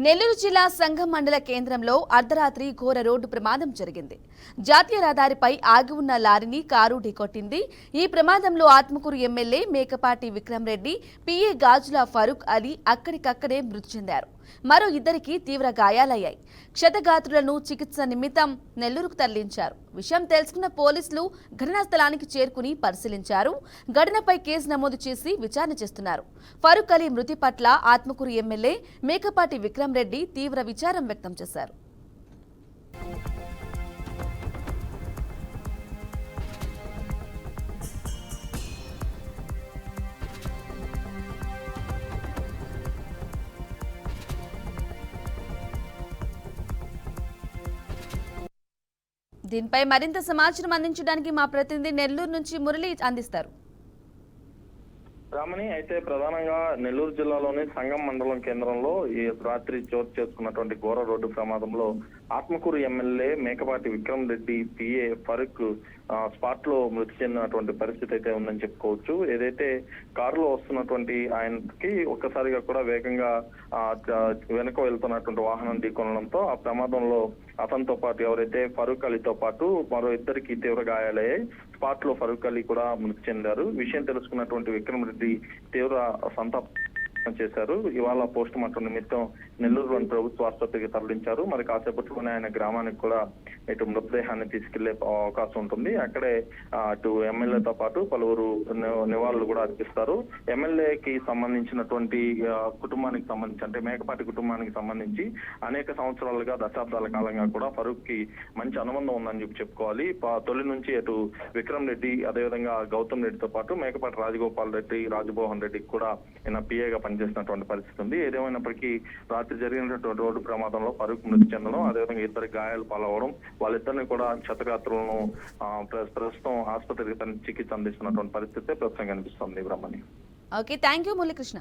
నెల్లూరు జిల్లా సంఘం మండల కేంద్రంలో అర్ధరాత్రి ఘోర రోడ్డు ప్రమాదం జరిగింది. జాతీయ రహదారిపై ఆగి ఉన్న లారీని కారు ఢీకొట్టింది. ఈ ప్రమాదంలో ఆత్మకూరు ఎమ్మెల్యే మేకపాటి విక్రమ్ రెడ్డి, పిఏ గాజుల ఫరూక్ అలీ అక్కడికక్కడే మృతి చెందారు. మరో ఇద్దరికి తీవ్ర గాయాలయ్యాయి. క్షతగాత్రులను చికిత్స నిమిత్తం నెల్లూరుకు తరలించారు. విషయం తెలుసుకున్న పోలీసులు ఘటనా స్థలానికి చేరుకుని పరిశీలించారు. ఘటనపై కేసు నమోదు చేసి విచారణ చేస్తున్నారు. ఫరూక్ అలీ మృతి పట్ల ఆత్మకూరు ఎమ్మెల్యే మేకపాటి విక్రమ్ రెడ్డి తీవ్ర విచారం వ్యక్తం చేశారు. దీనిపై మరింత సమాచారం అందించడానికి మా ప్రతినిధి నెల్లూరు నుంచి మురళి అందిస్తారు. రామని అయితే ప్రధానంగా నెల్లూరు జిల్లాలోని సంగం మండలం కేంద్రంలో ఈ రాత్రి చోటు చేసుకున్నటువంటి ఘోర రోడ్డు ప్రమాదంలో Atmakur MLA Mekapati Vikram Reddy, PA Farooq spot లో మృతి చెందినటువంటి పరిస్థితి అయితే ఉందని చెప్పుకోవచ్చు. ఏదైతే కారులో వస్తున్నటువంటి ఆయనకి ఒక్కసారిగా కూడా వేగంగా వెనుక వెళ్తున్నటువంటి వాహనం ఢీకొనడంతో ఆ ప్రమాదంలో అతనితో పాటు ఎవరైతే ఫరూక్ అలీతో పాటు మరో ఇద్దరికి తీవ్ర గాయాలయ్యాయి. స్పాట్ లో ఫరూక్ అలీ కూడా మృతి చెందారు. విషయం తెలుసుకున్నటువంటి విక్రమ్ రెడ్డి తీవ్ర సంతాపం చేశారు. ఇవాళ పోస్ట్ మార్టం నిమిత్తం నెల్లూరులోని ప్రభుత్వ ఆసుపత్రికి తరలించారు. మరి కాసేపట్లోనే ఆయన గ్రామానికి కూడా ఇటు మృతదేహాన్ని తీసుకెళ్లే అవకాశం ఉంటుంది. అక్కడే అటు ఎమ్మెల్యేతో పాటు పలువురు నివాళులు కూడా అర్పిస్తారు. ఎమ్మెల్యేకి సంబంధించినటువంటి కుటుంబానికి సంబంధించి అంటే మేకపాటి కుటుంబానికి సంబంధించి అనేక సంవత్సరాలుగా దశాబ్దాల కాలంగా కూడా ఫరూక్ కి మంచి అనుబంధం ఉందని చెప్పుకోవాలి. తొలి నుంచి అటు విక్రమ్ రెడ్డి అదేవిధంగా గౌతమ్ రెడ్డితో పాటు మేకపాటి రాజగోపాల్ రెడ్డి, రాజమోహన్ రెడ్డికి కూడా ఈయన పిఏగా పనిచేసినటువంటి పరిస్థితి ఉంది. ఏదేమైనప్పటికీ రాత్రి జరిగినటువంటి రోడ్డు ప్రమాదంలో ఫరూక్ మృతి చెందడం, అదేవిధంగా ఇద్దరు గాయాలు పాలవడం, వాళ్ళిద్దరిని కూడా క్షతగాత్రులను ప్రస్తుతం ఆసుపత్రికి చికిత్స అందిస్తున్నటువంటి పరిస్థితి ప్రస్తుతం కనిపిస్తుంది. Brahmani. Okay, thank you Muralikrishna.